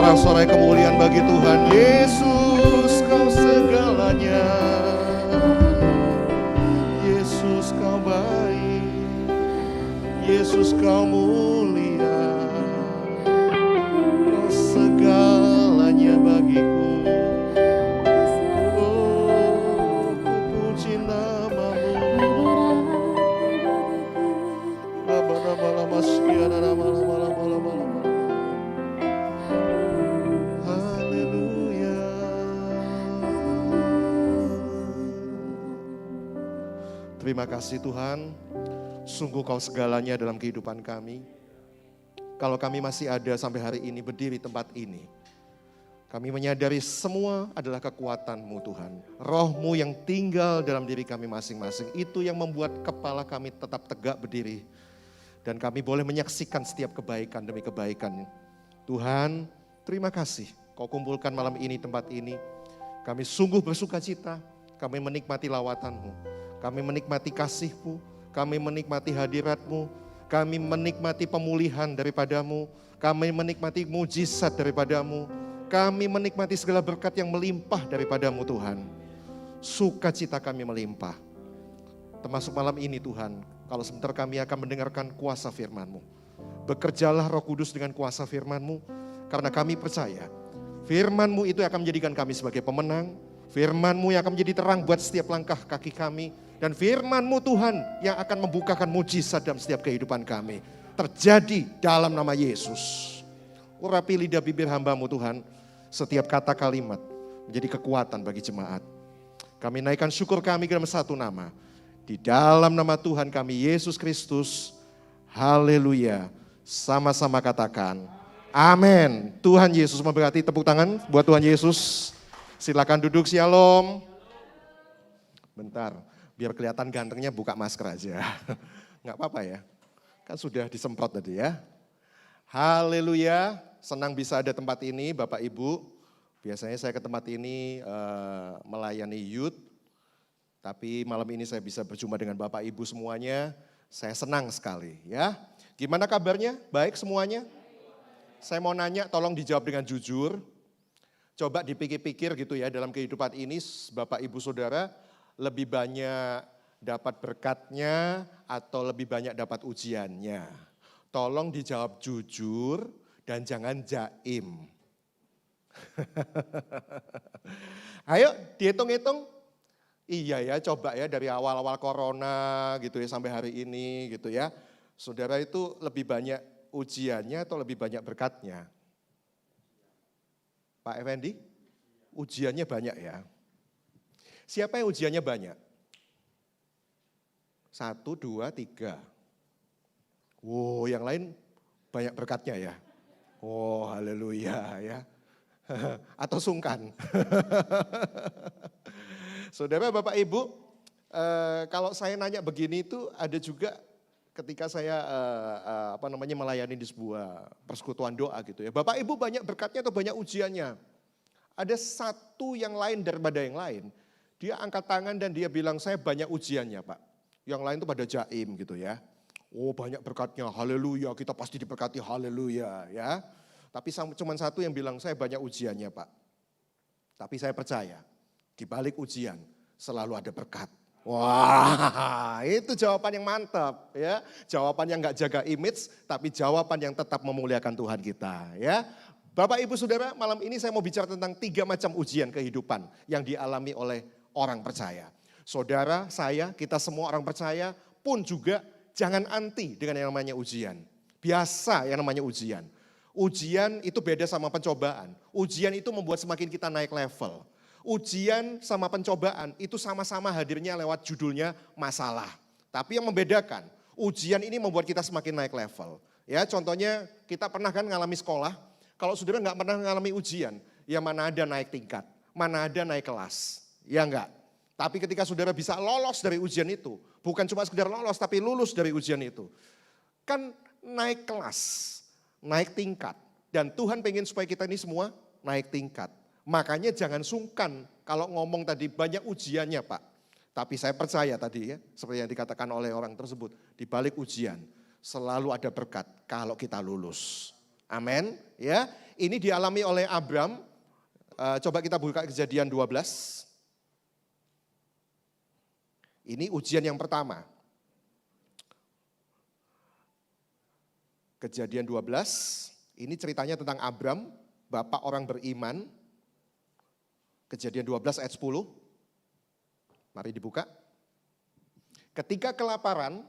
Sorak-sorai kemuliaan bagi Tuhan. Yesus kau segalanya. Yesus kau baik. Yesus kau mulia. Kau segalanya bagiku. Oh, ku puji namamu. Lama-lama sekian, lama-lama. Haleluya. Terima kasih Tuhan, sungguh kau segalanya dalam kehidupan kami. Kalau kami masih ada sampai hari ini berdiri tempat ini, kami menyadari semua adalah kekuatan-Mu Tuhan. Roh-Mu yang tinggal dalam diri kami masing-masing, itu yang membuat kepala kami tetap tegak berdiri. Dan kami boleh menyaksikan setiap kebaikan demi kebaikan. Tuhan, terima kasih kau kumpulkan malam ini tempat ini. Kami sungguh bersuka cita, kami menikmati lawatan-Mu. Kami menikmati kasih-Mu, kami menikmati hadirat-Mu, kami menikmati pemulihan daripada-Mu, kami menikmati mujizat daripada-Mu, kami menikmati segala berkat yang melimpah daripada-Mu Tuhan. Sukacita kami melimpah. Termasuk malam ini Tuhan, kalau sebentar kami akan mendengarkan kuasa firman-Mu. Bekerjalah Roh Kudus dengan kuasa firman-Mu, karena kami percaya firman-Mu itu akan menjadikan kami sebagai pemenang. Firman-Mu yang akan menjadi terang buat setiap langkah kaki kami. Dan firman-Mu Tuhan yang akan membukakan mujizat dalam setiap kehidupan kami. Terjadi dalam nama Yesus. Urapi lidah bibir hamba-Mu Tuhan. Setiap kata kalimat menjadi kekuatan bagi jemaat. Kami naikkan syukur kami dalam satu nama. Di dalam nama Tuhan kami Yesus Kristus. Haleluya. Sama-sama katakan. Amin. Tuhan Yesus memberkati. Tepuk tangan buat Tuhan Yesus. Silakan duduk, shalom. Bentar, biar kelihatan gantengnya buka masker aja. Nggak apa-apa ya, kan sudah disemprot tadi ya. Haleluya, senang bisa ada tempat ini Bapak Ibu. Biasanya saya ke tempat ini melayani youth. Tapi malam ini saya bisa berjumpa dengan Bapak Ibu semuanya. Saya senang sekali ya. Gimana kabarnya? Baik semuanya? Saya mau nanya, tolong dijawab dengan jujur. Coba dipikir-pikir gitu ya, dalam kehidupan ini Bapak Ibu Saudara lebih banyak dapat berkatnya atau lebih banyak dapat ujiannya? Tolong dijawab jujur dan jangan jaim. Ayo dihitung-hitung. Iya ya, coba ya dari awal-awal corona gitu ya sampai hari ini gitu ya. Saudara itu lebih banyak ujiannya atau lebih banyak berkatnya? Pak Effendi, ujiannya banyak ya. Siapa yang ujiannya banyak? 1, 2, 3. Wow, yang lain banyak berkatnya ya. Oh, haleluya ya. Atau sungkan. Saudara Bapak Ibu, kalau saya nanya begini itu ada juga ketika saya melayani di sebuah persekutuan doa gitu ya. Bapak Ibu banyak berkatnya atau banyak ujiannya? Ada satu yang lain daripada yang lain. Dia angkat tangan dan dia bilang saya banyak ujiannya Pak. Yang lain itu pada jaim gitu ya. Oh banyak berkatnya, haleluya, kita pasti diberkati, haleluya ya. Tapi cuma satu yang bilang saya banyak ujiannya Pak. Tapi saya percaya di balik ujian selalu ada berkat. Wah, itu jawaban yang mantap ya. Jawaban yang gak jaga image, tapi jawaban yang tetap memuliakan Tuhan kita ya. Bapak Ibu Saudara, malam ini saya mau bicara tentang 3 macam ujian kehidupan yang dialami oleh orang percaya. Saudara, saya, kita semua orang percaya pun juga jangan anti dengan yang namanya ujian. Biasa yang namanya ujian. Ujian itu beda sama pencobaan. Ujian itu membuat semakin kita naik level. Ujian sama pencobaan itu sama-sama hadirnya lewat judulnya masalah. Tapi yang membedakan, ujian ini membuat kita semakin naik level. Ya, contohnya kita pernah kan ngalami sekolah, kalau saudara nggak pernah ngalami ujian, ya mana ada naik tingkat, mana ada naik kelas, ya enggak. Tapi ketika saudara bisa lolos dari ujian itu, bukan cuma sekedar lolos, tapi lulus dari ujian itu. Kan naik kelas, naik tingkat. Dan Tuhan pengen supaya kita ini semua naik tingkat. Makanya jangan sungkan kalau ngomong tadi banyak ujiannya Pak. Tapi saya percaya tadi ya, seperti yang dikatakan oleh orang tersebut. Di balik ujian selalu ada berkat kalau kita lulus. Amin. Ya, Ini dialami oleh Abram. Coba kita buka Kejadian 12. Ini ujian yang pertama. Kejadian 12, ini ceritanya tentang Abram, bapak orang beriman. Kejadian 12 ayat 10. Mari dibuka. Ketika kelaparan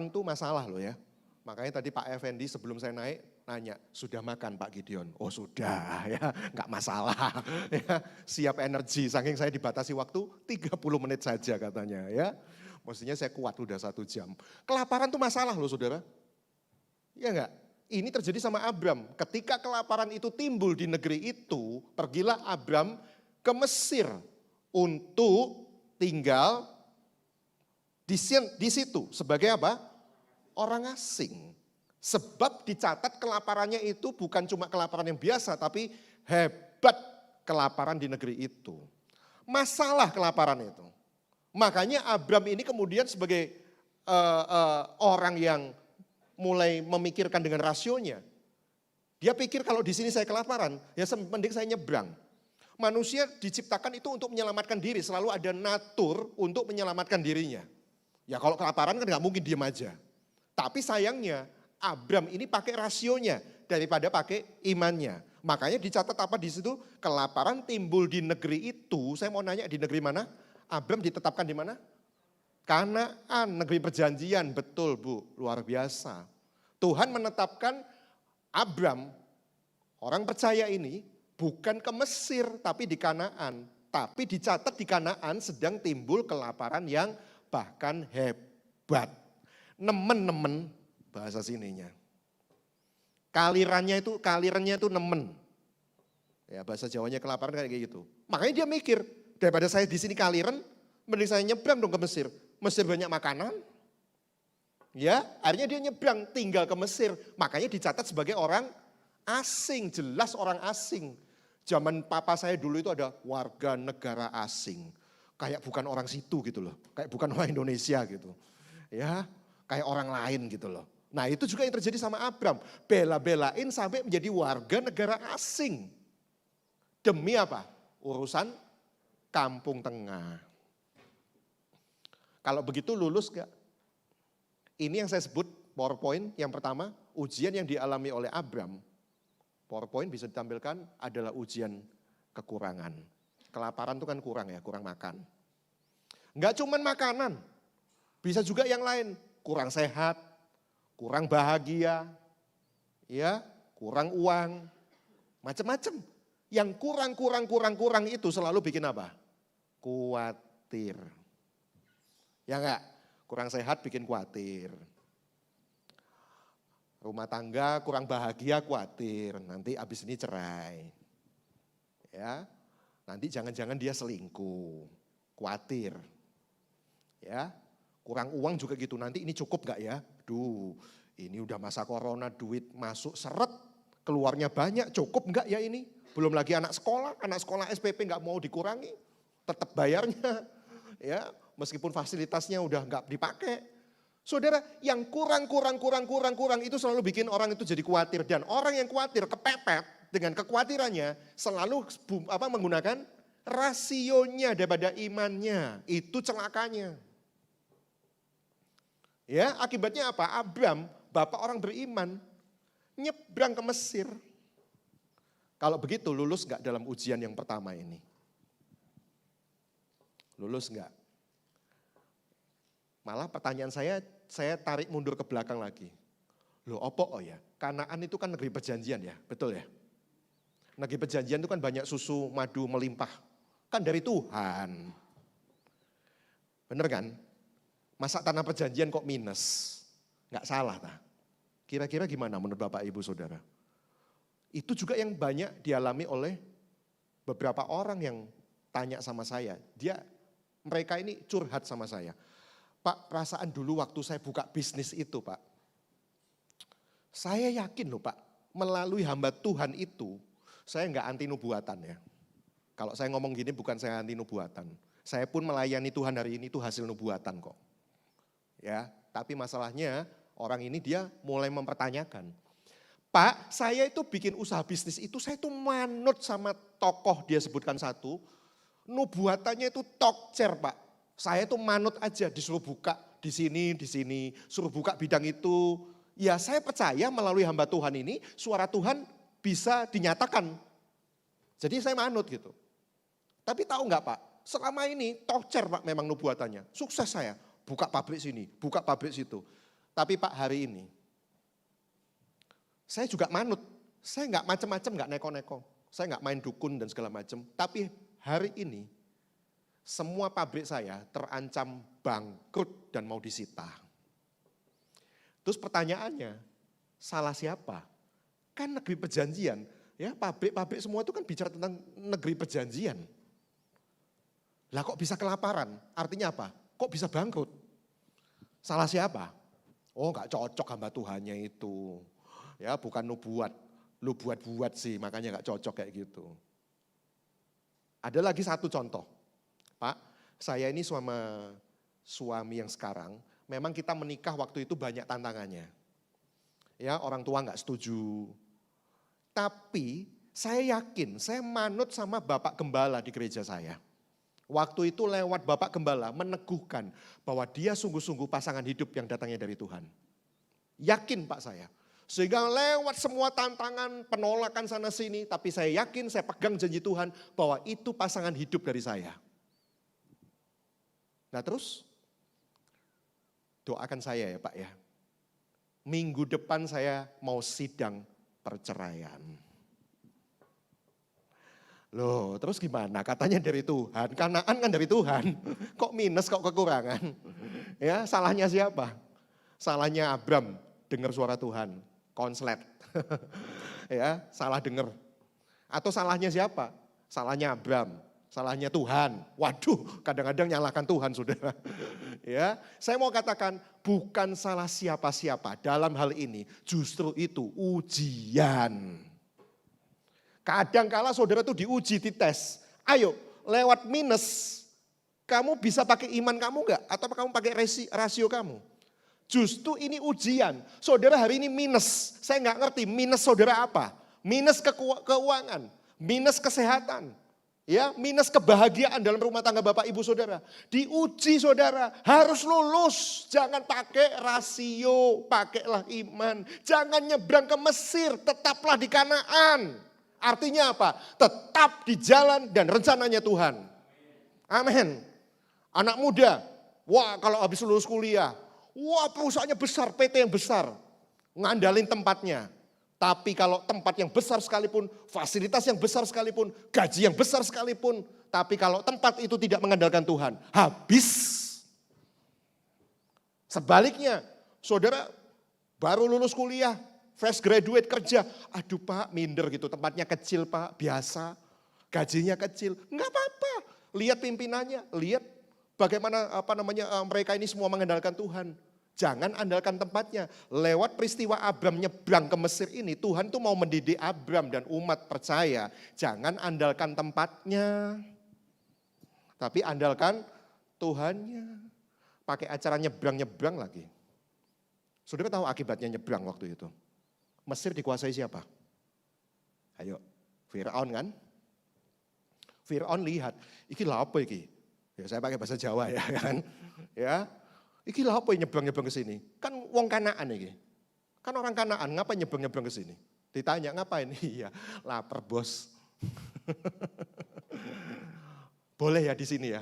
itu masalah loh ya. Makanya tadi Pak Effendi sebelum saya naik nanya, sudah makan Pak Gideon? Oh sudah ya, nggak masalah. Ya, siap energi, saking saya dibatasi waktu 30 menit saja katanya ya. Maksudnya saya kuat udah 1 jam. Kelaparan itu masalah loh saudara. Ya enggak? Ini terjadi sama Abram. Ketika kelaparan itu timbul di negeri itu, pergilah Abram ke Mesir untuk tinggal di situ sebagai apa? Orang asing. Sebab dicatat kelaparannya itu bukan cuma kelaparan yang biasa, tapi hebat kelaparan di negeri itu. Masalah kelaparan itu. Makanya Abram ini kemudian sebagai orang yang mulai memikirkan dengan rasionya. Dia pikir kalau di sini saya kelaparan, ya mending saya nyebrang. Manusia diciptakan itu untuk menyelamatkan diri, selalu ada natur untuk menyelamatkan dirinya. Ya kalau kelaparan kan nggak mungkin diem aja. Tapi sayangnya Abram ini pakai rasionya daripada pakai imannya. Makanya dicatat apa di situ? Kelaparan timbul di negeri itu. Saya mau nanya di negeri mana? Abram ditetapkan di mana? Kanaan, negeri perjanjian, betul Bu, luar biasa. Tuhan menetapkan Abram, orang percaya ini, bukan ke Mesir tapi di Kanaan. Tapi dicatat di Kanaan sedang timbul kelaparan yang bahkan hebat. Nemen-nemen bahasa sininya. Kalirannya itu nemen. Ya bahasa Jawanya kelaparan kayak gitu. Makanya dia mikir, daripada saya di sini kaliran, mending saya nyebrang dong ke Mesir. Mesir banyak makanan. Ya, akhirnya dia nyebrang tinggal ke Mesir. Makanya dicatat sebagai orang asing, jelas orang asing. Zaman papa saya dulu itu ada warga negara asing. Kayak bukan orang situ gitu loh. Kayak bukan orang Indonesia gitu. Ya, kayak orang lain gitu loh. Nah itu juga yang terjadi sama Abram. Bela-belain sampai menjadi warga negara asing. Demi apa? Urusan kampung tengah. Kalau begitu lulus gak? Ini yang saya sebut PowerPoint yang pertama, ujian yang dialami oleh Abram. PowerPoint bisa ditampilkan adalah ujian kekurangan. Kelaparan itu kan kurang ya, kurang makan. Enggak cuman makanan, bisa juga yang lain. Kurang sehat, kurang bahagia, ya, kurang uang, macam-macam. Yang kurang itu selalu bikin apa? Khawatir. Ya enggak? Kurang sehat bikin khawatir. Rumah tangga kurang bahagia khawatir, nanti abis ini cerai. Ya, nanti jangan-jangan dia selingkuh, khawatir. Ya, kurang uang juga gitu, nanti ini cukup gak ya? Duh, ini udah masa corona, duit masuk seret, keluarnya banyak, cukup gak ya ini? Belum lagi anak sekolah SPP gak mau dikurangi, tetap bayarnya. Ya, meskipun fasilitasnya udah nggak dipakai. Saudara, yang kurang itu selalu bikin orang itu jadi khawatir. Dan orang yang khawatir kepepet dengan kekhawatirannya selalu menggunakan rasionya daripada imannya. Itu celakanya. Ya, akibatnya apa? Abram, bapak orang beriman, nyebrang ke Mesir. Kalau begitu lulus nggak dalam ujian yang pertama ini? Lulus enggak? Malah pertanyaan saya tarik mundur ke belakang lagi. Loh opo oh ya, Kanaan itu kan negeri perjanjian ya, betul ya? Negeri perjanjian itu kan banyak susu, madu melimpah. Kan dari Tuhan. Bener kan? Masa tanah perjanjian kok minus? Enggak salah tak? Kira-kira gimana menurut Bapak Ibu Saudara? Itu juga yang banyak dialami oleh beberapa orang yang tanya sama saya. Mereka ini curhat sama saya. Pak, perasaan dulu waktu saya buka bisnis itu Pak. Saya yakin loh Pak, melalui hamba Tuhan itu, saya enggak anti nubuatan ya. Kalau saya ngomong gini bukan saya anti nubuatan. Saya pun melayani Tuhan hari ini itu hasil nubuatan kok. Ya, tapi masalahnya orang ini dia mulai mempertanyakan. Pak, saya itu bikin usaha bisnis itu, saya itu manut sama tokoh, dia sebutkan satu. Nubuatannya itu tokcer Pak. Saya itu manut aja, disuruh buka di sini, suruh buka bidang itu. Ya saya percaya melalui hamba Tuhan ini, suara Tuhan bisa dinyatakan. Jadi saya manut gitu. Tapi tahu nggak Pak, selama ini tokcer Pak memang nubuatannya. Sukses saya, buka pabrik sini, buka pabrik situ. Tapi Pak hari ini, saya juga manut, saya nggak macam-macam, nggak neko-neko. Saya nggak main dukun dan segala macam. Tapi hari ini, semua pabrik saya terancam bangkrut dan mau disita. Terus pertanyaannya, salah siapa? Kan negeri perjanjian, ya pabrik-pabrik semua itu kan bicara tentang negeri perjanjian. Lah kok bisa kelaparan? Artinya apa? Kok bisa bangkrut? Salah siapa? Oh nggak cocok hamba Tuhannya itu. Ya bukan nubuat, lu buat-buat sih makanya gak cocok kayak gitu. Ada lagi satu contoh, Pak, saya ini sama suami yang sekarang, memang kita menikah waktu itu banyak tantangannya. Ya orang tua gak setuju. Tapi saya yakin, saya manut sama Bapak Gembala di gereja saya. Waktu itu lewat Bapak Gembala meneguhkan bahwa dia sungguh-sungguh pasangan hidup yang datangnya dari Tuhan. Yakin Pak saya. Sehingga lewat semua tantangan, penolakan sana sini, tapi saya yakin, saya pegang janji Tuhan bahwa itu pasangan hidup dari saya. Nah terus, doakan saya ya Pak ya. Minggu depan saya mau sidang perceraian. Loh terus gimana? Katanya dari Tuhan, Kanaan kan dari Tuhan. Kok minus, kok kekurangan? Ya salahnya siapa? Salahnya Abram, dengar suara Tuhan. Konslet, ya salah dengar. Atau salahnya siapa? Salahnya Abram, salahnya Tuhan. Waduh, kadang-kadang nyalahkan Tuhan saudara. Ya, saya mau katakan bukan salah siapa-siapa dalam hal ini. Justru itu ujian. Kadang-kala saudara itu diuji, dites. Ayo, lewat minus, kamu bisa pakai iman kamu enggak? Atau kamu pakai rasio kamu? Justru ini ujian. Saudara hari ini minus. Saya nggak ngerti minus saudara apa. Minus keuangan, minus kesehatan, ya, minus kebahagiaan dalam rumah tangga Bapak Ibu Saudara. Diuji saudara, harus lulus. Jangan pakai rasio, pakailah iman. Jangan nyebrang ke Mesir, tetaplah di Kanaan. Artinya apa? Tetap di jalan dan rencananya Tuhan. Amin. Anak muda, wah kalau habis lulus kuliah, wah perusahaannya besar, PT yang besar, ngandalin tempatnya. Tapi kalau tempat yang besar sekalipun, fasilitas yang besar sekalipun, gaji yang besar sekalipun, tapi kalau tempat itu tidak mengandalkan Tuhan, habis. Sebaliknya, saudara baru lulus kuliah, fresh graduate kerja, aduh Pak minder gitu, tempatnya kecil Pak, biasa, gajinya kecil, enggak apa-apa. Lihat pimpinannya, lihat bagaimana mereka ini semua mengandalkan Tuhan. Jangan andalkan tempatnya. Lewat peristiwa Abram nyebrang ke Mesir ini, Tuhan tuh mau mendidik Abram dan umat percaya. Jangan andalkan tempatnya, tapi andalkan Tuhannya. Pakai acara nyebrang-nyebrang lagi. Saudara tahu akibatnya nyebrang waktu itu? Mesir dikuasai siapa? Ayo, Fir'aun kan? Fir'aun lihat, iki lha apa iki? Ya saya pakai bahasa Jawa ya kan. Ya, iki lha apa nyebrang-nyebrang ke sini? Kan wong Kanaan iki. Kan orang Kanaan, ngapain nyebrang-nyebrang ke sini? Ditanya ngapain? Iya, lapar bos. Boleh ya di sini ya?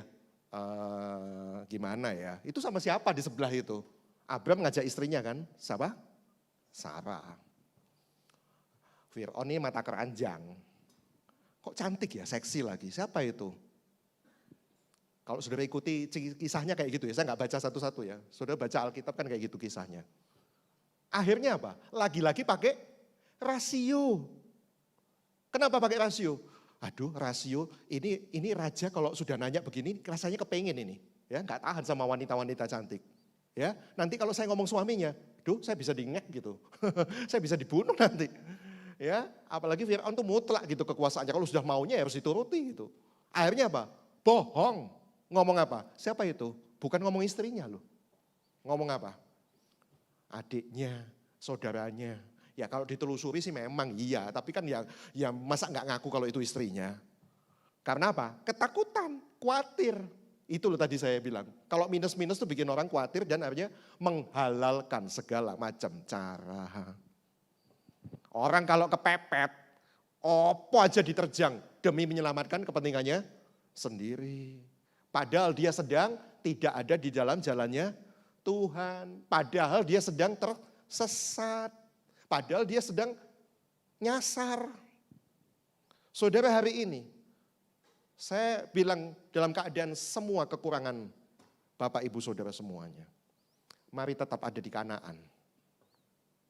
Gimana ya? Itu sama siapa di sebelah itu? Abram ngajak istrinya kan? Siapa? Sarah. Fir'aun ini mata keranjang. Kok cantik ya, seksi lagi. Siapa itu? Kalau saudara ikuti kisahnya kayak gitu ya, saya nggak baca satu-satu ya. Saudara baca Alkitab kan kayak gitu kisahnya. Akhirnya apa? Lagi-lagi pakai rasio. Kenapa pakai rasio? Aduh rasio, ini raja kalau sudah nanya begini rasanya kepengen ini. Ya, nggak tahan sama wanita-wanita cantik. Ya, nanti kalau saya ngomong suaminya, duh saya bisa diingek gitu. Saya bisa dibunuh nanti. Ya, apalagi Fir'aun tuh mutlak gitu kekuasaannya. Kalau sudah maunya ya harus dituruti gitu. Akhirnya apa? Bohong. Ngomong apa? Siapa itu? Bukan ngomong istrinya loh. Ngomong apa? Adiknya, saudaranya Ya kalau ditelusuri sih memang iya, tapi kan ya masa nggak ngaku kalau itu istrinya. Karena apa? Ketakutan, khawatir. Itu loh tadi saya bilang. Kalau minus-minus tuh bikin orang khawatir dan akhirnya menghalalkan segala macam cara. Orang kalau kepepet, opo aja diterjang demi menyelamatkan kepentingannya sendiri. Padahal dia sedang tidak ada di dalam jalannya Tuhan. Padahal dia sedang tersesat. Padahal dia sedang nyasar. Saudara, hari ini saya bilang dalam keadaan semua kekurangan Bapak Ibu Saudara semuanya. Mari tetap ada di Kanaan.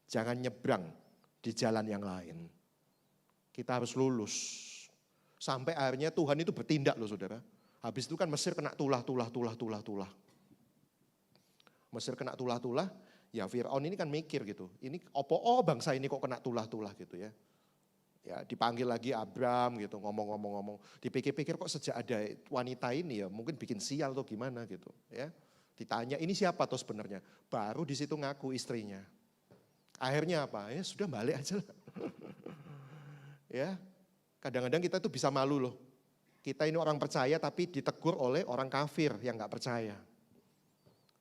Jangan nyebrang di jalan yang lain. Kita harus lulus. Sampai akhirnya Tuhan itu bertindak loh saudara. Habis itu kan Mesir kena tulah. Mesir kena tulah, ya Fir'aun ini kan mikir gitu. Ini bangsa ini kok kena tulah gitu ya. Ya dipanggil lagi Abram gitu, ngomong. Dipikir-pikir kok sejak ada wanita ini ya mungkin bikin sial atau gimana gitu ya. Ditanya ini siapa tuh sebenarnya? Baru di situ ngaku istrinya. Akhirnya apa? Ya sudah balik aja lah. Ya, kadang-kadang kita tuh bisa malu loh. Kita ini orang percaya tapi ditegur oleh orang kafir yang gak percaya.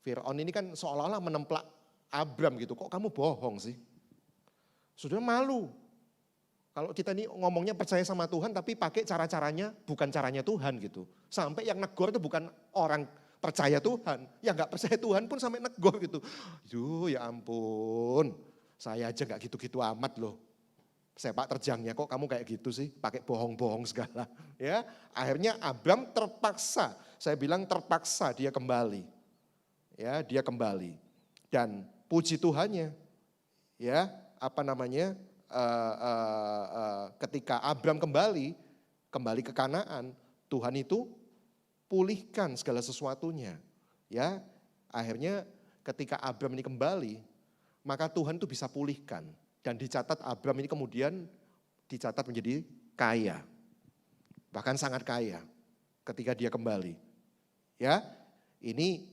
Fir'aun ini kan seolah-olah menemplak Abram gitu. Kok kamu bohong sih? Sudah malu. Kalau kita ini ngomongnya percaya sama Tuhan tapi pakai cara-caranya bukan caranya Tuhan gitu. Sampai yang negor itu bukan orang percaya Tuhan. Yang gak percaya Tuhan pun sampai negor gitu. Yuh ya ampun, saya aja gak gitu-gitu amat loh. Sepak terjangnya kok kamu kayak gitu sih, pakai bohong-bohong segala. Ya, akhirnya Abram terpaksa, saya bilang terpaksa dia kembali. Ya, dia kembali. Dan puji Tuhannya, ya ketika Abram kembali ke Kanaan, Tuhan itu pulihkan segala sesuatunya. Ya, akhirnya ketika Abram ini kembali, maka Tuhan itu bisa pulihkan. Dan dicatat Abram ini kemudian dicatat menjadi kaya. Bahkan sangat kaya ketika dia kembali. Ya, ini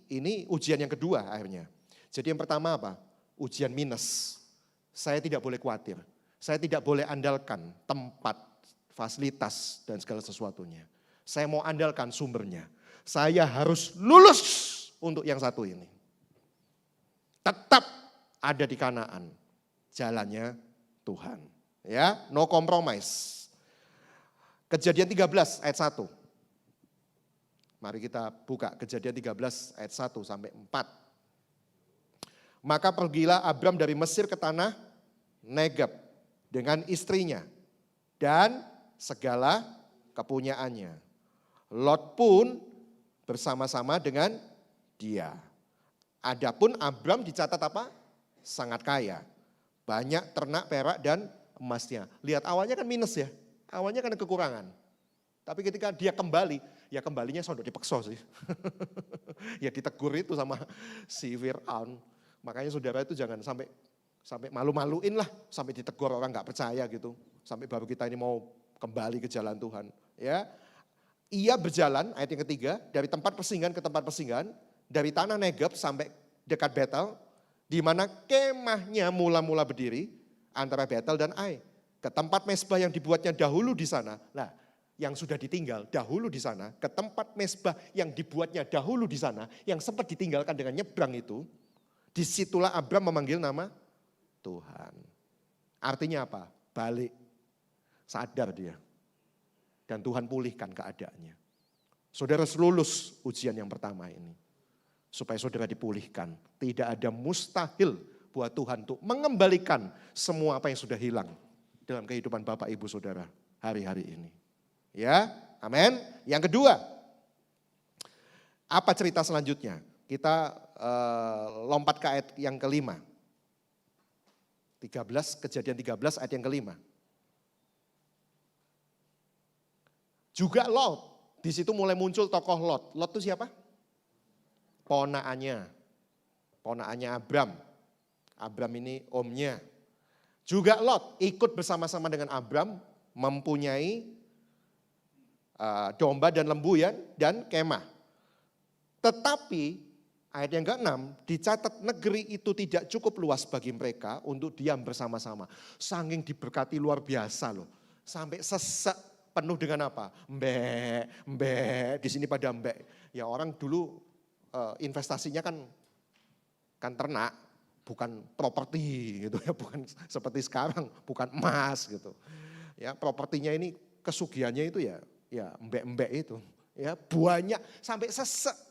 ujian yang kedua akhirnya. Jadi yang pertama apa? Ujian minus. Saya tidak boleh khawatir. Saya tidak boleh andalkan tempat, fasilitas dan segala sesuatunya. Saya mau andalkan sumbernya. Saya harus lulus untuk yang satu ini. Tetap ada di Kanaan. Jalannya Tuhan. Ya, no compromise. Kejadian 13 ayat 1. Mari kita buka Kejadian 13 ayat 1 sampai 4. Maka pergilah Abram dari Mesir ke tanah Negeb dengan istrinya dan segala kepunyaannya. Lot pun bersama-sama dengan dia. Adapun Abram dicatat apa? Sangat kaya. Banyak ternak, perak, dan emasnya. Lihat awalnya kan minus ya. Awalnya kan kekurangan. Tapi ketika dia kembali, ya kembalinya sondok dipeksa sih. Ya ditegur itu sama si Fir'aun. Makanya saudara itu jangan sampai malu-maluin lah. Sampai ditegur orang gak percaya gitu. Sampai baru kita ini mau kembali ke jalan Tuhan. Ya, ia berjalan, ayat yang ketiga, dari tempat persinggahan ke tempat persinggahan. Dari tanah Negeb sampai dekat Betel. Di mana kemahnya mula-mula berdiri antara Betel dan Ai. Ke tempat mezbah yang dibuatnya dahulu di sana. Nah, yang sudah ditinggal dahulu di sana. Ke tempat mezbah yang dibuatnya dahulu di sana. Yang sempat ditinggalkan dengan nyebrang itu. Disitulah Abram memanggil nama Tuhan. Artinya apa? Balik. Sadar dia. Dan Tuhan pulihkan keadaannya. Saudara lulus ujian yang pertama ini. Supaya saudara dipulihkan. Tidak ada mustahil buat Tuhan untuk mengembalikan semua apa yang sudah hilang dalam kehidupan Bapak Ibu Saudara hari-hari ini. Ya, amin. Yang kedua, apa cerita selanjutnya? Kita lompat ke ayat yang kelima. 13, Kejadian 13 ayat yang kelima. Juga Lot, di situ mulai muncul tokoh Lot. Lot itu siapa? Ponaannya Abram. Abram ini omnya. Juga Lot ikut bersama-sama dengan Abram mempunyai domba dan lembu dan kemah. Tetapi Ayat yang ke-6, dicatat negeri itu tidak cukup luas bagi mereka untuk diam bersama-sama. Saking diberkati luar biasa loh. Sampai sesek penuh dengan apa? Mbek, mbek, di sini pada mbek. Ya orang dulu investasinya kan ternak, bukan properti gitu ya, bukan seperti sekarang, bukan emas gitu. Ya, propertinya ini kesugihannya itu ya mbek-mbek itu. Ya, banyak sampai sesek.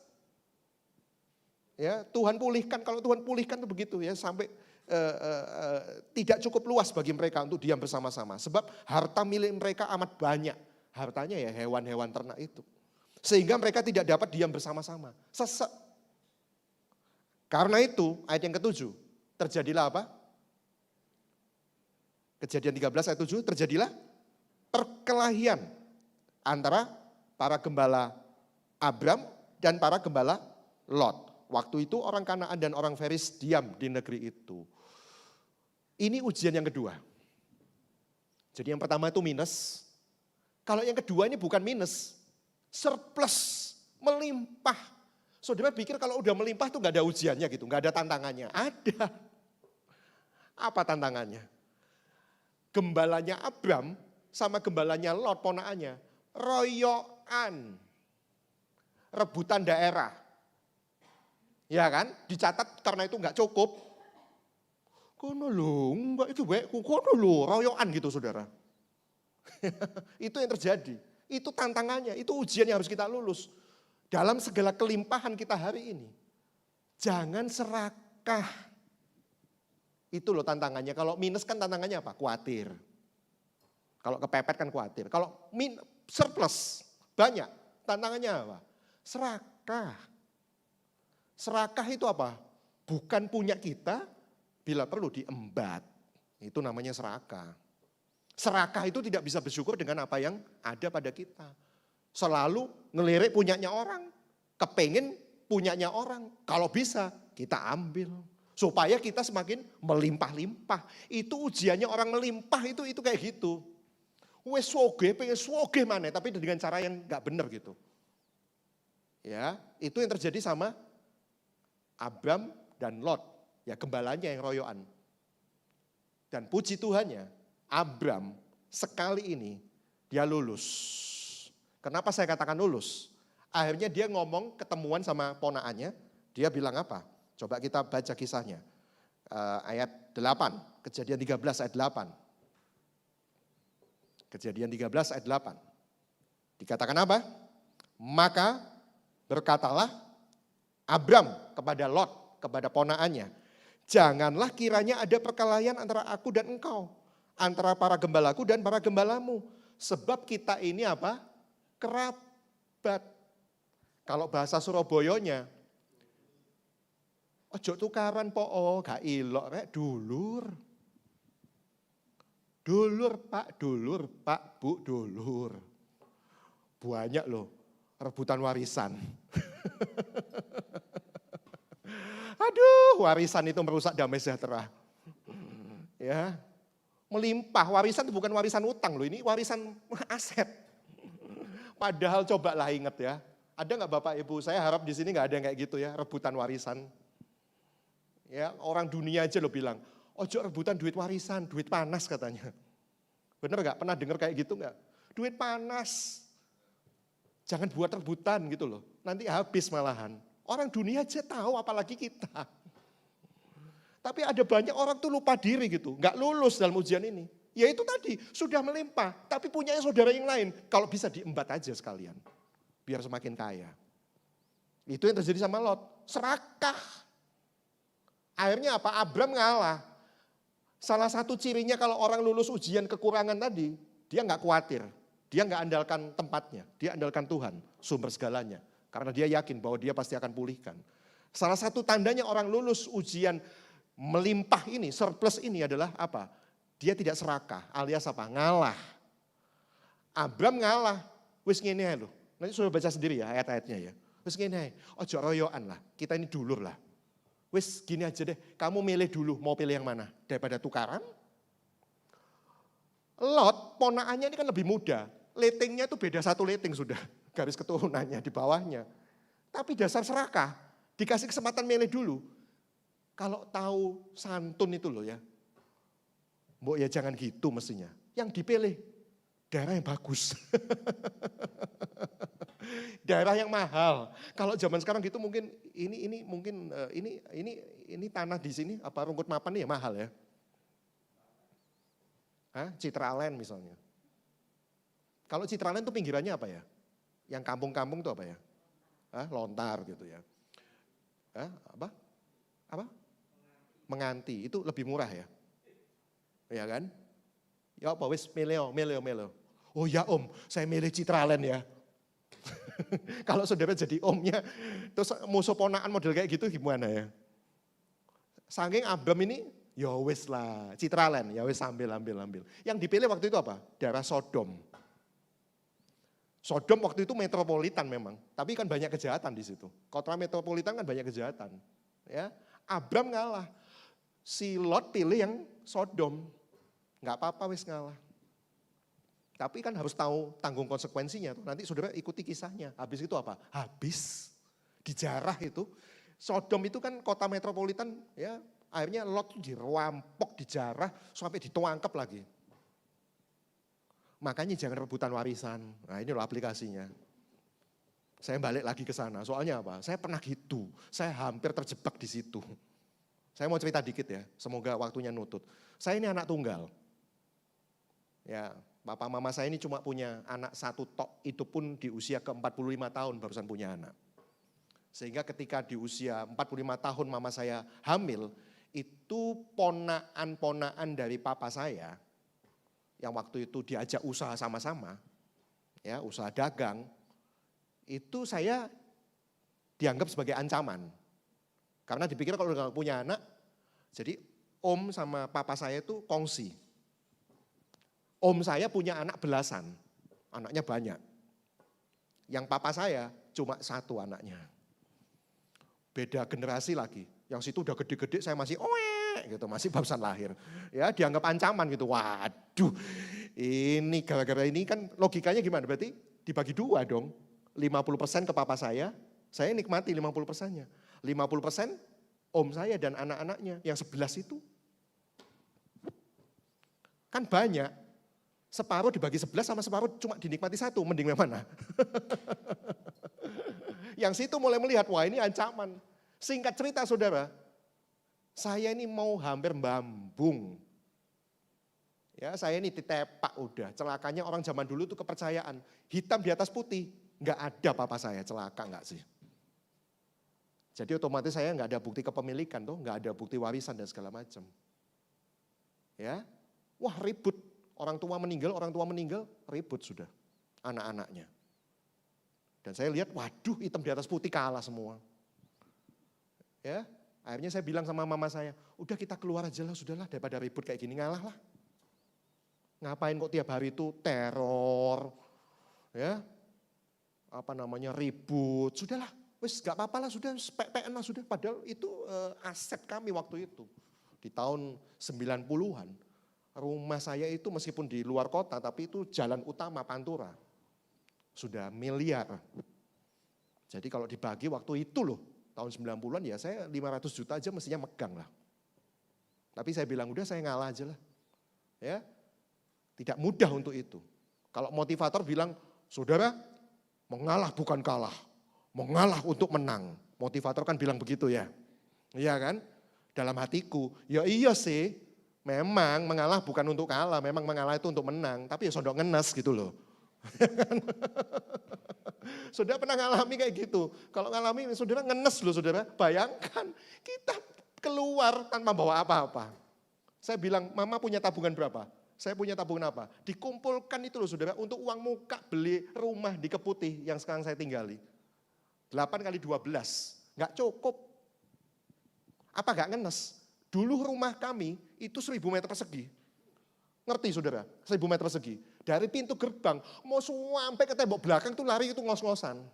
Ya, Tuhan pulihkan, kalau Tuhan pulihkan itu begitu ya, sampai tidak cukup luas bagi mereka untuk diam bersama-sama. Sebab harta milik mereka amat banyak. Hartanya ya hewan-hewan ternak itu. Sehingga mereka tidak dapat diam bersama-sama. Sesek. Karena itu, ayat yang ke-7, terjadilah apa? Kejadian 13 ayat 7, terjadilah perkelahian antara para gembala Abram dan para gembala Lot. Waktu itu orang Kanaan dan orang Feris diam di negeri itu. Ini ujian yang kedua. Jadi yang pertama itu minus. Kalau yang kedua ini bukan minus, surplus, melimpah. Saudara pikir kalau udah melimpah tuh gak ada ujiannya gitu, gak ada tantangannya. Ada. Apa tantangannya? Gembalanya Abram sama gembalanya Lot, ponakannya, royoan, rebutan daerah. Ya kan, dicatat karena itu nggak cukup. Kono lho, mbak itu baikku, kono lho, royoan gitu saudara. Itu yang terjadi, itu tantangannya, itu ujian yang harus kita lulus. Dalam segala kelimpahan kita hari ini, jangan serakah. Itu loh tantangannya, kalau minus kan tantangannya apa? Khawatir. Kalau kepepet kan khawatir, kalau surplus banyak, tantangannya apa? Serakah. Serakah itu apa? Bukan punya kita, bila perlu diembat. Itu namanya serakah. Serakah itu tidak bisa bersyukur dengan apa yang ada pada kita. Selalu ngelirik punyanya orang, kepengin punyanya orang. Kalau bisa kita ambil. Supaya kita semakin melimpah-limpah. Itu ujiannya orang melimpah itu kayak gitu. Wes soge, pengen soge mana, tapi dengan cara yang gak benar gitu. Ya, itu yang terjadi sama Abram dan Lot, ya gembalanya yang royoan. Dan puji Tuhannya, Abram sekali ini dia lulus. Kenapa saya katakan lulus? Akhirnya dia ngomong ketemuan sama ponakannya, dia bilang apa? Coba kita baca kisahnya. Ayat 8, Kejadian 13 ayat 8. Kejadian 13 ayat 8. Dikatakan apa? Maka berkatalah Abram kepada Lot, kepada ponakannya, janganlah kiranya ada perkelahian antara aku dan engkau, antara para gembalaku dan para gembalamu. Sebab kita ini apa? Kerabat. Kalau bahasa Surabayanya, ojo tukaran po, gak ilok rek, dulur. Dulur pak, bu, dulur. Banyak loh, rebutan warisan. Aduh, warisan itu merusak damai sejahtera. Ya, melimpah. Warisan itu bukan warisan utang loh, ini warisan aset. Padahal cobalah ingat ya. Ada nggak Bapak Ibu? Saya harap di sini nggak ada yang kayak gitu ya, rebutan warisan. Ya, orang dunia aja lo bilang, ojo rebutan duit warisan, duit panas katanya. Bener nggak? Pernah dengar kayak gitu nggak? Duit panas. Jangan buat rebutan gitu loh. Nanti habis malahan. Orang dunia aja tahu apalagi kita. Tapi ada banyak orang tuh lupa diri gitu. Nggak lulus dalam ujian ini. Ya itu tadi, sudah melimpah. Tapi punya saudara yang lain. Kalau bisa diembat aja sekalian. Biar semakin kaya. Itu yang terjadi sama Lot. Serakah. Akhirnya apa? Abram ngalah. Salah satu cirinya kalau orang lulus ujian kekurangan tadi, dia nggak khawatir. Dia nggak andalkan tempatnya, dia andalkan Tuhan, sumber segalanya. Karena dia yakin bahwa dia pasti akan pulihkan. Salah satu tandanya orang lulus ujian melimpah ini, surplus ini adalah apa? Dia tidak serakah, alias apa? Ngalah. Abram ngalah, wis ngene ae lho. Nanti sudah baca sendiri ya ayat-ayatnya ya. Wis ngene ae, ojo royoan lah, kita ini dulur lah. Wis gini aja deh, kamu milih dulu mau pilih yang mana? Daripada tukaran. Lot, ponakannya ini kan lebih muda. Letingnya itu beda 1 leting sudah. Garis keturunannya di bawahnya. Tapi dasar serakah. Dikasih kesempatan milih dulu. Kalau tahu santun itu loh ya. Mbok ya jangan gitu mestinya. Yang dipilih daerah yang bagus. Daerah yang mahal. Kalau zaman sekarang gitu mungkin ini tanah di sini apa rumput mapan ini ya mahal ya. Citraland misalnya. Kalau Citraland itu pinggirannya apa ya? Yang kampung-kampung itu apa ya? Lontar gitu ya. Apa? Menganti, itu lebih murah ya. Ya kan? Ya apa wis milih. Oh ya om, saya milih Citraland ya. Kalau saudara jadi omnya, terus musuh ponakan model kayak gitu gimana ya? Saking Abram ini, ya wis lah, Citraland, ya wis ambil. Yang dipilih waktu itu apa? Daerah Sodom. Sodom waktu itu metropolitan memang, tapi kan banyak kejahatan di situ. Kota metropolitan kan banyak kejahatan. Ya, Abram ngalah. Si Lot pilih yang Sodom. Enggak apa-apa wis ngalah. Tapi kan harus tahu tanggung konsekuensinya. Nanti saudara ikuti kisahnya. Habis itu apa? Habis dijarah itu. Sodom itu kan kota metropolitan ya. Akhirnya Lot dirampok, dijarah sampai dituangkep lagi. Makanya jangan rebutan warisan. Nah ini loh aplikasinya. Saya balik lagi ke sana. Soalnya apa? Saya pernah gitu. Saya hampir terjebak di situ. Saya mau cerita dikit ya. Semoga waktunya nutut. Saya ini anak tunggal. Ya, papa mama saya ini cuma punya anak satu tok. Itu pun di usia ke-45 tahun barusan punya anak. Sehingga ketika di usia 45 tahun mama saya hamil. Itu ponaan-ponaan dari papa saya. Yang waktu itu diajak usaha sama-sama. Ya, usaha dagang. Itu saya dianggap sebagai ancaman. Karena dipikir kalau udah gak punya anak, jadi om sama papa saya itu kongsi. Om saya punya anak belasan, anaknya banyak. Yang papa saya cuma satu anaknya. Beda generasi lagi, yang situ udah gede-gede saya masih gitu, masih barusan lahir. Ya dianggap ancaman gitu, waduh ini gara-gara ini kan logikanya gimana, berarti dibagi dua dong. 50% ke papa saya nikmati 50%-nya. 50% om saya dan anak-anaknya, yang 11 itu. Kan banyak, separuh dibagi 11 sama separuh cuma dinikmati satu, mending yang mana? Yang situ mulai melihat, wah ini ancaman. Singkat cerita saudara, saya ini mau hampir bambung. Ya, saya ini ditepak udah, celakanya orang zaman dulu itu kepercayaan, hitam di atas putih. Enggak ada papa saya celaka enggak sih. Jadi otomatis saya enggak ada bukti kepemilikan tuh, enggak ada bukti warisan dan segala macam. Ya, wah ribut. Orang tua meninggal, ribut sudah anak-anaknya. Dan saya lihat, waduh hitam di atas putih kalah semua. Ya, akhirnya saya bilang sama mama saya, udah kita keluar aja lah, sudahlah daripada ribut kayak gini, ngalah lah. Ngapain kok tiap hari itu teror, ya, ribut, sudahlah, wes gak apa-apa lah, sudah, PPN lah sudah. Padahal itu aset kami waktu itu, di tahun 90-an. Rumah saya itu meskipun di luar kota, tapi itu jalan utama Pantura. Sudah miliar. Jadi kalau dibagi waktu itu loh, tahun 90-an ya saya 500 juta aja mestinya megang lah. Tapi saya bilang udah saya ngalah aja lah. Ya, tidak mudah untuk itu. Kalau motivator bilang, saudara mengalah bukan kalah. Mengalah untuk menang. Motivator kan bilang begitu ya. Iya kan? Dalam hatiku, ya iya sih. Memang mengalah bukan untuk kalah, memang mengalah itu untuk menang. Tapi ya sodok ngenes gitu loh. Saudara pernah ngalami kayak gitu. Kalau ngalami saudara ngenes loh saudara. Bayangkan kita keluar tanpa bawa apa-apa. Saya bilang, mama punya tabungan berapa? Saya punya tabungan apa? Dikumpulkan itu loh saudara untuk uang muka beli rumah di Keputih yang sekarang saya tinggali. 8 kali 12, gak cukup. Apa gak ngenes? Dulu rumah kami itu 1000 meter persegi. Ngerti saudara? 1000 meter persegi. Dari pintu gerbang, mau sampai ke tembok belakang tuh lari itu ngos-ngosan.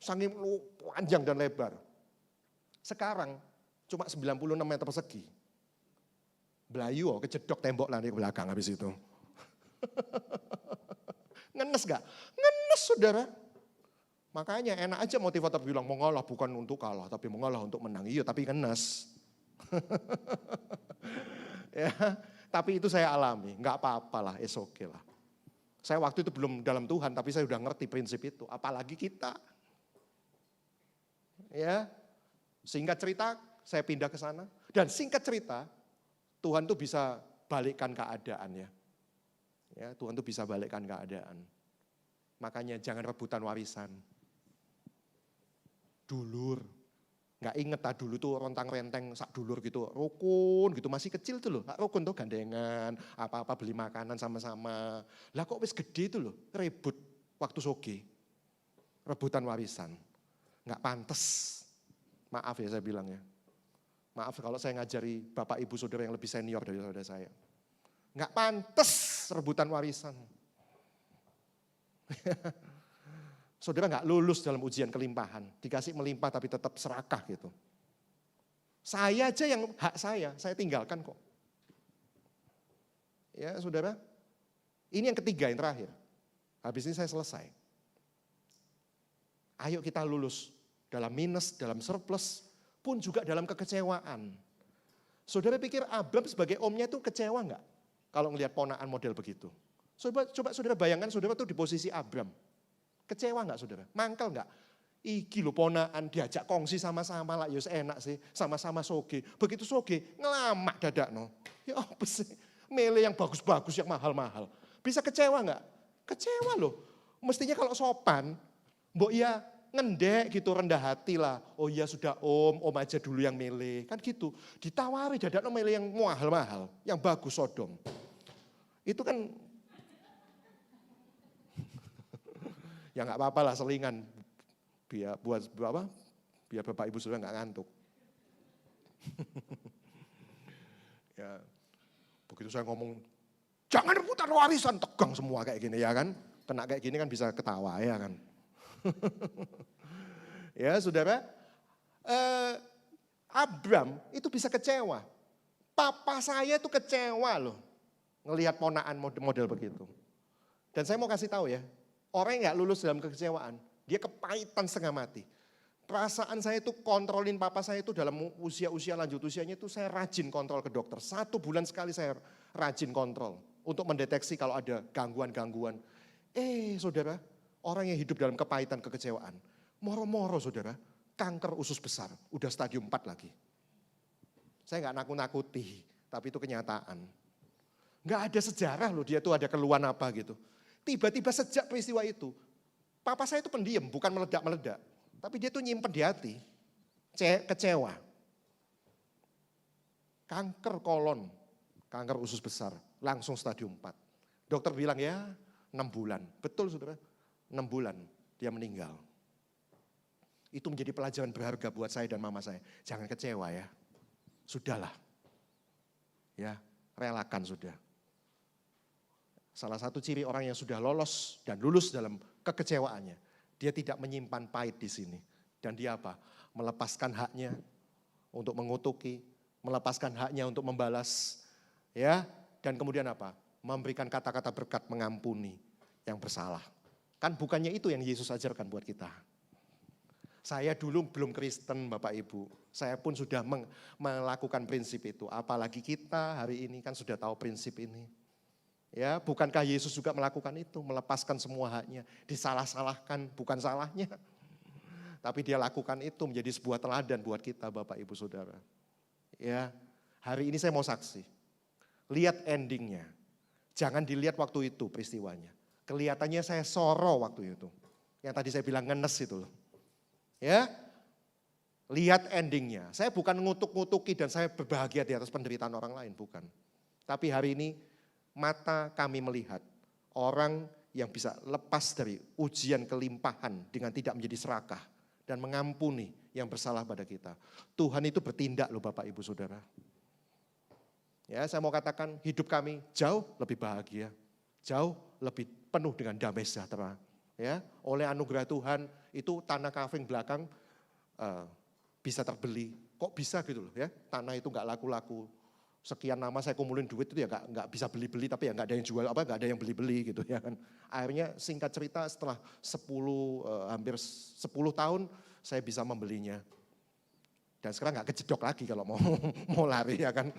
Saking panjang dan lebar. Sekarang cuma 96 meter persegi. Belayu kejedok tembok lari ke belakang habis itu. Ngenes gak? Ngenes saudara. Makanya enak aja motivator bilang mengalah bukan untuk kalah, tapi mengalah untuk menang. Iya, tapi ngenes. Ya, tapi itu saya alami, nggak apa-apa lah, it's okay lah. Saya waktu itu belum dalam Tuhan, tapi saya udah ngerti prinsip itu. Apalagi kita. Ya, singkat cerita, saya pindah ke sana. Dan singkat cerita, Tuhan tuh bisa balikkan keadaan ya. Ya, Tuhan tuh bisa balikkan keadaan. Makanya jangan rebutan warisan. Dulur. Nggak inget dulu tuh rontang-renteng sak dulur gitu, rukun gitu, masih kecil tuh loh, rukun tuh gandengan, apa-apa beli makanan sama-sama. Lah kok wis gede tuh loh, ribut waktu soge, rebutan warisan. Nggak pantes, maaf ya saya bilang ya. Maaf kalau saya ngajari bapak ibu saudara yang lebih senior daripada saya. Nggak pantes rebutan warisan. Saudara nggak lulus dalam ujian kelimpahan, dikasih melimpah tapi tetap serakah gitu. Saya aja yang hak saya tinggalkan kok. Ya saudara, ini yang ketiga yang terakhir. Habis ini saya selesai. Ayo kita lulus dalam minus, dalam surplus, pun juga dalam kekecewaan. Saudara pikir Abram sebagai omnya itu kecewa nggak? Kalau ngelihat ponaan model begitu. Coba saudara bayangkan saudara tuh di posisi Abram. Kecewa nggak saudara? Mangkel nggak? Iki lho ponaan diajak kongsi sama-sama lah, ya enak sih, sama-sama soge. Begitu soge, ngelamak dadak no. Ya apa sih? Mele yang bagus-bagus, yang mahal-mahal. Bisa kecewa nggak? Kecewa loh. Mestinya kalau sopan, mbok ya ngendek gitu, rendah hati lah. Oh iya sudah om aja dulu yang mele. Kan gitu. Ditawari dadak no mele yang mahal-mahal, yang bagus Sodom. Itu kan ya nggak apa-apa lah selingan, biar bapak ibu saudara nggak ngantuk. Ya, begitu saya ngomong, jangan rebutan warisan, tegang semua kayak gini ya kan. Kena kayak gini kan bisa ketawa ya kan. Ya saudara, Abram itu bisa kecewa. Papa saya itu kecewa loh, ngelihat ponaan model begitu. Dan saya mau kasih tahu ya, orang yang gak lulus dalam kekecewaan, dia kepahitan setengah mati. Perasaan saya itu kontrolin papa saya itu dalam usia lanjut usianya itu saya rajin kontrol ke dokter. 1 bulan sekali saya rajin kontrol untuk mendeteksi kalau ada gangguan-gangguan. Saudara, orang yang hidup dalam kepahitan kekecewaan, moro-moro saudara, kanker usus besar, udah stadium 4 lagi. Saya gak nakut-nakuti, tapi itu kenyataan. Gak ada sejarah loh dia tuh ada keluhan apa gitu. Tiba-tiba sejak peristiwa itu, papa saya itu pendiam, bukan meledak-meledak. Tapi dia tuh nyimpen di hati, kecewa. Kanker kolon, kanker usus besar, langsung stadium 4. Dokter bilang ya 6 bulan, betul saudara, 6 bulan dia meninggal. Itu menjadi pelajaran berharga buat saya dan mama saya. Jangan kecewa ya, sudahlah. Ya, relakan sudah. Salah satu ciri orang yang sudah lolos dan lulus dalam kekecewaannya, dia tidak menyimpan pahit di sini. Dan dia apa? Melepaskan haknya untuk mengutuki, melepaskan haknya untuk membalas, ya. Dan kemudian apa? Memberikan kata-kata berkat mengampuni yang bersalah. Kan bukannya itu yang Yesus ajarkan buat kita. Saya dulu belum Kristen Bapak Ibu, saya pun sudah melakukan prinsip itu. Apalagi kita hari ini kan sudah tahu prinsip ini. Ya, bukankah Yesus juga melakukan itu, melepaskan semua haknya, disalah-salahkan, bukan salahnya. Tapi dia lakukan itu menjadi sebuah teladan buat kita Bapak Ibu Saudara. Ya, hari ini saya mau saksi. Lihat endingnya. Jangan dilihat waktu itu peristiwanya. Kelihatannya saya soro waktu itu. Yang tadi saya bilang ngenes itu loh. Ya, lihat endingnya. Saya bukan ngutuk-ngutuki dan saya berbahagia di atas penderitaan orang lain, bukan. Tapi hari ini mata kami melihat orang yang bisa lepas dari ujian kelimpahan dengan tidak menjadi serakah dan mengampuni yang bersalah pada kita. Tuhan itu bertindak loh Bapak Ibu Saudara. Ya, saya mau katakan hidup kami jauh lebih bahagia, jauh lebih penuh dengan damai sejahtera. Ya, oleh anugerah Tuhan itu tanah kafing belakang bisa terbeli. Kok bisa gitu loh ya, tanah itu gak laku-laku. sekian nama saya kumpulin duit itu ya nggak bisa beli-beli, tapi ya nggak ada yang jual nggak ada yang beli-beli gitu ya kan. Akhirnya singkat cerita setelah hampir 10 tahun saya bisa membelinya. Dan sekarang nggak kejedok lagi kalau mau lari ya kan.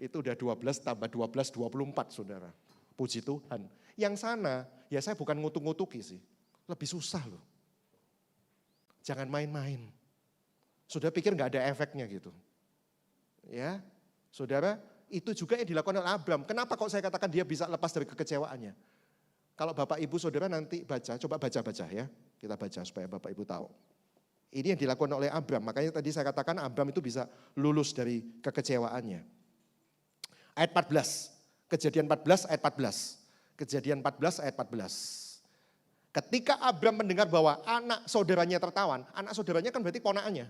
Itu udah 12 tambah 12, 24 saudara. Puji Tuhan. Yang sana ya saya bukan ngutuk-ngutuki sih. Lebih susah loh. Jangan main-main. Saudara pikir nggak ada efeknya gitu. Ya, saudara, itu juga yang dilakukan oleh Abraham. Kenapa kok saya katakan dia bisa lepas dari kekecewaannya? Kalau Bapak Ibu Saudara nanti baca, coba baca-baca ya. Kita baca supaya Bapak Ibu tahu. Ini yang dilakukan oleh Abraham. Makanya tadi saya katakan Abraham itu bisa lulus dari kekecewaannya. Ayat 14, Kejadian 14 ayat 14. Kejadian 14 ayat 14. Ketika Abraham mendengar bahwa anak saudaranya tertawan, anak saudaranya kan berarti ponakannya.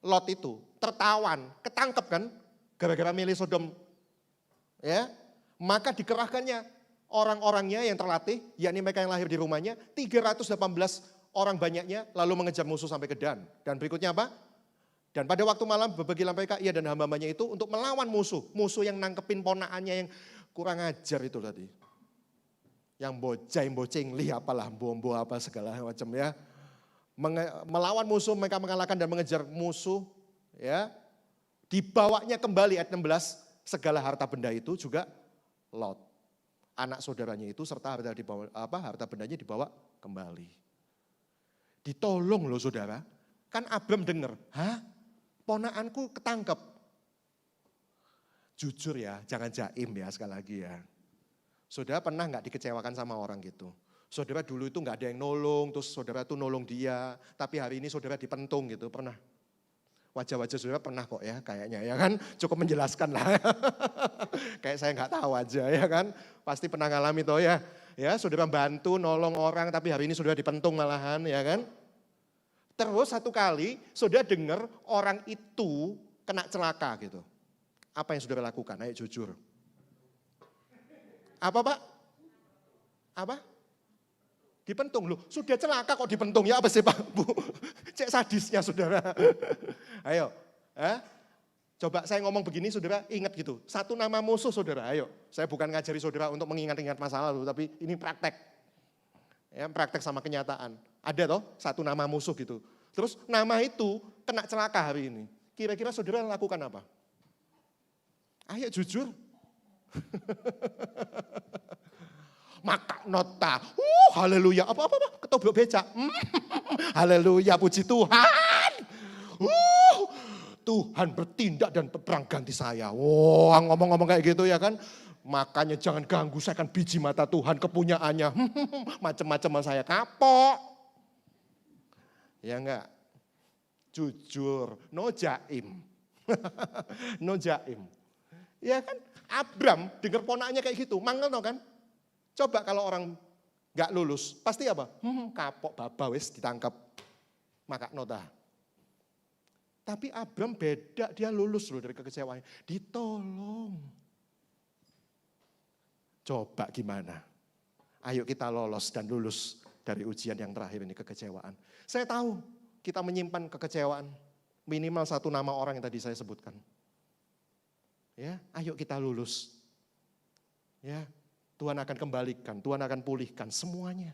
Lot itu tertawan, ketangkep kan? Gara-gara milih Sodom, ya, maka dikerahkannya orang-orangnya yang terlatih, yakni mereka yang lahir di rumahnya, 318 orang banyaknya, lalu mengejar musuh sampai ke Dan. Dan berikutnya apa? Dan pada waktu malam berbagilah mereka, ia dan hamba-hambanya itu untuk melawan musuh yang nangkepin ponakannya yang kurang ajar itu tadi. Yang boceng, apalah, bombo apa segala macam ya. Melawan musuh, mereka mengalahkan dan mengejar musuh, ya. Dibawanya kembali ayat 16, segala harta benda itu juga Lot. Anak saudaranya itu serta harta bendanya dibawa kembali. Ditolong loh saudara. Kan Abraham dengar, hah? Ponakanku ketangkep. Jujur ya, jangan jaim ya sekali lagi ya. Saudara pernah gak dikecewakan sama orang gitu? Saudara dulu itu gak ada yang nolong, terus saudara tuh nolong dia. Tapi hari ini saudara dipentung gitu, pernah? Wajah-wajah saudara pernah kok ya kayaknya ya kan, cukup menjelaskan lah. Kayak saya nggak tahu aja ya kan, pasti pernah ngalami toh ya. Ya saudara bantu nolong orang tapi hari ini saudara dipentung malahan ya kan. Terus satu kali saudara dengar orang itu kena celaka gitu. Apa yang saudara lakukan? Ayo jujur. Apa Pak? Apa? Dipentung loh, sudah celaka kok dipentung ya apa sih Pak Bu? Cek sadisnya saudara. Ayo, coba saya ngomong begini saudara ingat gitu. Satu nama musuh saudara, ayo. Saya bukan ngajari saudara untuk mengingat-ingat masa lalu, tapi ini praktek. Ya, praktek sama kenyataan. Ada toh satu nama musuh gitu. Terus nama itu kena celaka hari ini. Kira-kira saudara lakukan apa? Ayo jujur. Maka nota, haleluya, apa, ketobrak becak, haleluya, puji Tuhan, Tuhan bertindak dan berperang ganti saya, ngomong-ngomong kayak gitu ya kan, makanya jangan ganggu, saya kan biji mata Tuhan kepunyaannya, macam-macam saya kapok, ya enggak, jujur, no jaim, no jaim, ya kan, Abraham dengar ponaknya kayak gitu, mangkel no kan. Coba kalau orang gak lulus, pasti apa? Kapok baba wis ditangkap. Maka nota. Tapi Abraham beda, dia lulus loh dari kekecewaannya. Ditolong. Coba gimana? Ayo kita lolos dan lulus dari ujian yang terakhir ini, kekecewaan. Saya tahu kita menyimpan kekecewaan. Minimal satu nama orang yang tadi saya sebutkan. Ya, ayo kita lulus. Ya. Tuhan akan kembalikan, Tuhan akan pulihkan semuanya.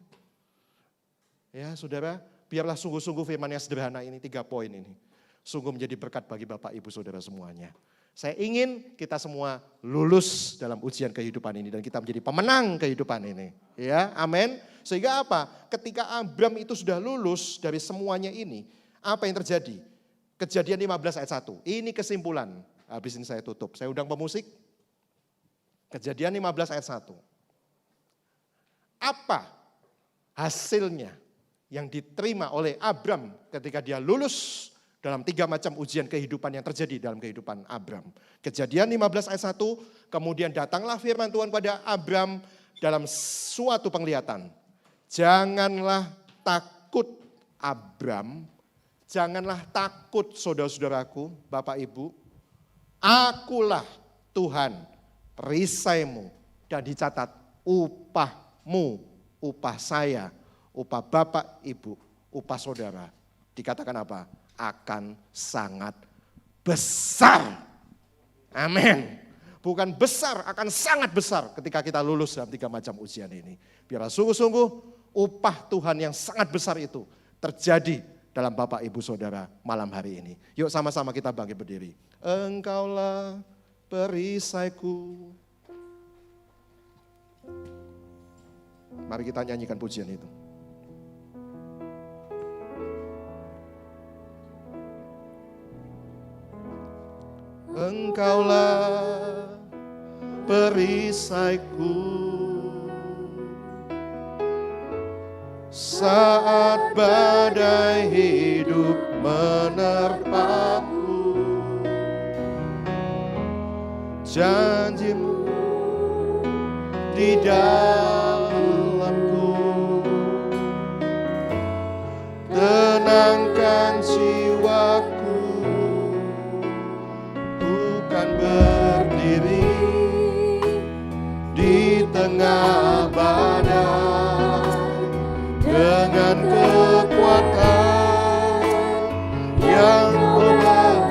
Ya saudara, biarlah sungguh-sungguh firman yang sederhana ini, 3 poin ini. Sungguh menjadi berkat bagi Bapak Ibu Saudara semuanya. Saya ingin kita semua lulus dalam ujian kehidupan ini dan kita menjadi pemenang kehidupan ini. Ya, amin. Sehingga apa? Ketika Abraham itu sudah lulus dari semuanya ini, apa yang terjadi? Kejadian 15 ayat 1. Ini kesimpulan. Habis ini saya tutup. Saya undang pemusik. Kejadian 15 ayat 1. Apa hasilnya yang diterima oleh Abraham ketika dia lulus dalam 3 macam ujian kehidupan yang terjadi dalam kehidupan Abraham. Kejadian 15 ayat 1, kemudian datanglah firman Tuhan pada Abraham dalam suatu penglihatan. Janganlah takut Abraham, janganlah takut saudara-saudaraku, Bapak Ibu. Akulah Tuhan perisaimu, dan dicatat upahmu, upah saya, upah Bapak, Ibu, upah saudara. Dikatakan apa? Akan sangat besar. Amin. bukan besar, akan sangat besar ketika kita lulus dalam 3 macam ujian ini. Biarlah sungguh-sungguh upah Tuhan yang sangat besar itu terjadi dalam Bapak Ibu Saudara malam hari ini. Yuk sama-sama kita bangkit berdiri. Engkaulah perisaiku. Mari kita nyanyikan pujian itu. Engkaulah perisaiku saat badai hidup menerpaku. Janjimu di dalamku tenangkan jiwaku, bukan berdiri di tengah badai dengan kekuatan yang Kau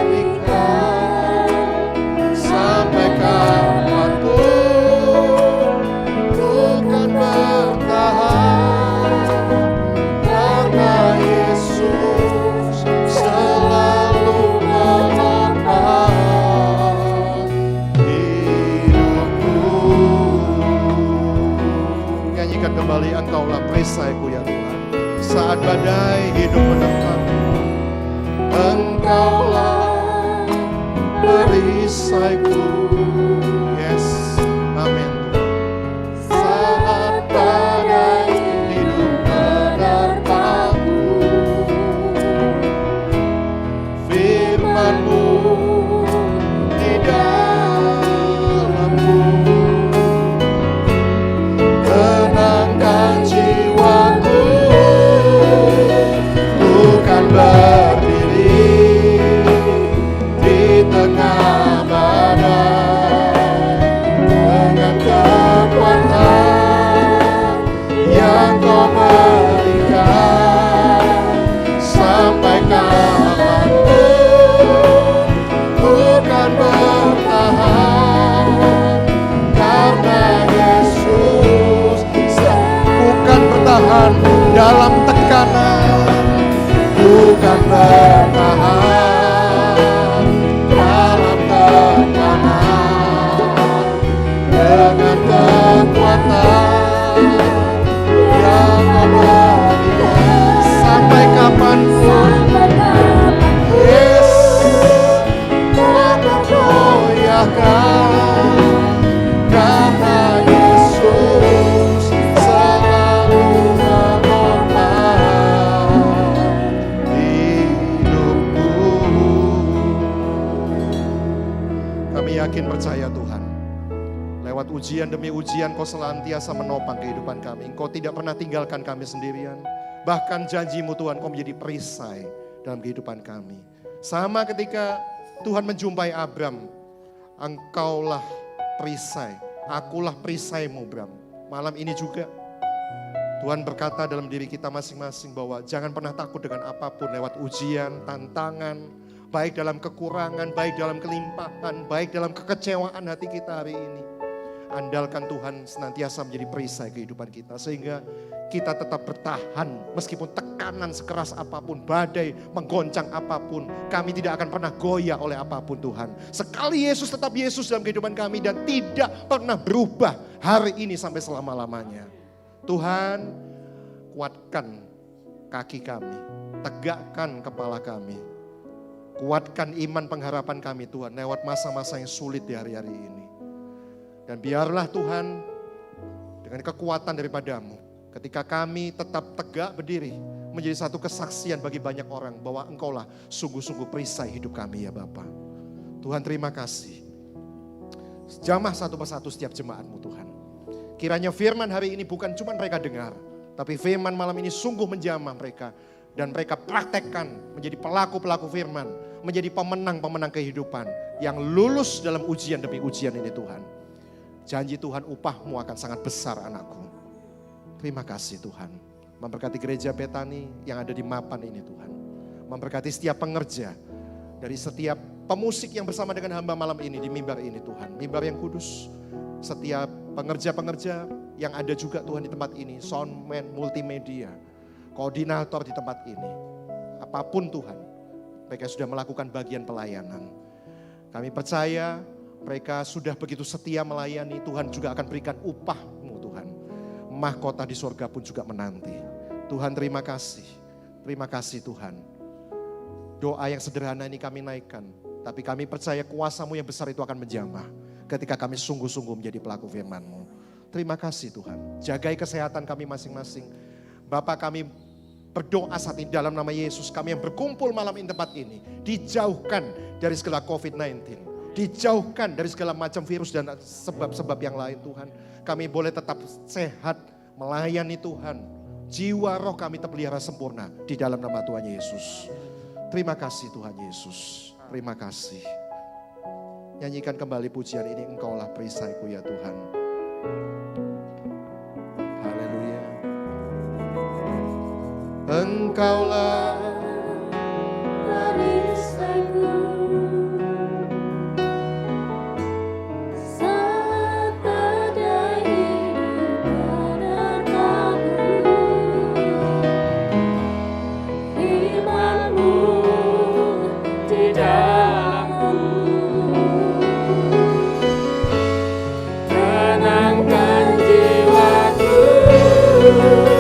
berikan. Sampai kapanpun bukan bertahan, karena Yesus selalu menopang hidupku. Nyanyikan kembali, Engkaulah perisaiku ya Tuhan, saat badai hidup menerpaku. Engkaulah perisaiku. Yes, amin. Saat badai hidup menerpaku, firman-Mu di dalamku tenangkan jiwaku, bukan berdiri di tengah badai dengan kekuatan yang Kau berikan. Sampai kapanpun bukan bertahan, karena Yesus bukan bertahan dalam tekanan, bukan bertahan dalam tekanan, dengan kekuatan yang Kau berikan. Sampai kapanpun, yes, Kau akan goyahkan, karena Yesus selalu menopang hidupku. Kami yakin percaya Tuhan, lewat ujian demi ujian Kau senantiasa menopang kehidupan kami. Engkau tidak pernah tinggalkan kami sendirian. Bahkan janji-Mu Tuhan, Kau menjadi perisai dalam kehidupan kami. Sama ketika Tuhan menjumpai Abram, Engkaulah perisai, akulah perisai-Mu Abram. Malam ini juga Tuhan berkata dalam diri kita masing-masing bahwa jangan pernah takut dengan apapun lewat ujian, tantangan, baik dalam kekurangan, baik dalam kelimpahan, baik dalam kekecewaan hati kita hari ini. Andalkan Tuhan senantiasa menjadi perisai kehidupan kita, sehingga kita tetap bertahan meskipun tekanan sekeras apapun, badai menggoncang apapun, kami tidak akan pernah goyah oleh apapun Tuhan. Sekali Yesus tetap Yesus dalam kehidupan kami dan tidak pernah berubah hari ini sampai selama-lamanya. Tuhan, kuatkan kaki kami, tegakkan kepala kami, kuatkan iman pengharapan kami Tuhan lewat masa-masa yang sulit di hari-hari ini. Dan biarlah Tuhan dengan kekuatan daripada-Mu, ketika kami tetap tegak berdiri, menjadi satu kesaksian bagi banyak orang bahwa Engkaulah sungguh-sungguh perisai hidup kami ya Bapa. Tuhan terima kasih. Jamah satu persatu setiap jemaat-Mu Tuhan. Kiranya firman hari ini bukan cuma mereka dengar, tapi firman malam ini sungguh menjamah mereka. Dan mereka praktekkan menjadi pelaku-pelaku firman, menjadi pemenang-pemenang kehidupan yang lulus dalam ujian demi ujian ini Tuhan. Janji Tuhan, upah-Mu akan sangat besar anakku. Terima kasih Tuhan. Memberkati gereja Betani yang ada di Mapan ini Tuhan. Memberkati setiap pengerja dari setiap pemusik yang bersama dengan hamba malam ini di mimbar ini Tuhan. Mimbar yang kudus. Setiap pengerja-pengerja yang ada juga Tuhan di tempat ini. Soundman, multimedia, koordinator di tempat ini. Apapun Tuhan, mereka sudah melakukan bagian pelayanan. Kami percaya mereka sudah begitu setia melayani. Tuhan juga akan berikan upah-Mu Tuhan. Mahkota di surga pun juga menanti. Tuhan terima kasih. Terima kasih Tuhan. Doa yang sederhana ini kami naikkan. Tapi kami percaya kuasa-Mu yang besar itu akan menjamah. Ketika kami sungguh-sungguh menjadi pelaku firman-Mu. Terima kasih Tuhan. Jagai kesehatan kami masing-masing. Bapa, kami berdoa saat ini dalam nama Yesus. Kami yang berkumpul malam ini tempat ini. Dijauhkan dari segala COVID-19. Dijauhkan dari segala macam virus dan sebab-sebab yang lain Tuhan. Kami boleh tetap sehat melayani Tuhan. Jiwa roh kami terpelihara sempurna di dalam nama Tuhan Yesus. Terima kasih Tuhan Yesus. Terima kasih. Nyanyikan kembali pujian ini, Engkaulah perisaiku ya Tuhan. Haleluya. Engkaulah perisaiku. Tenangkan jiwaku.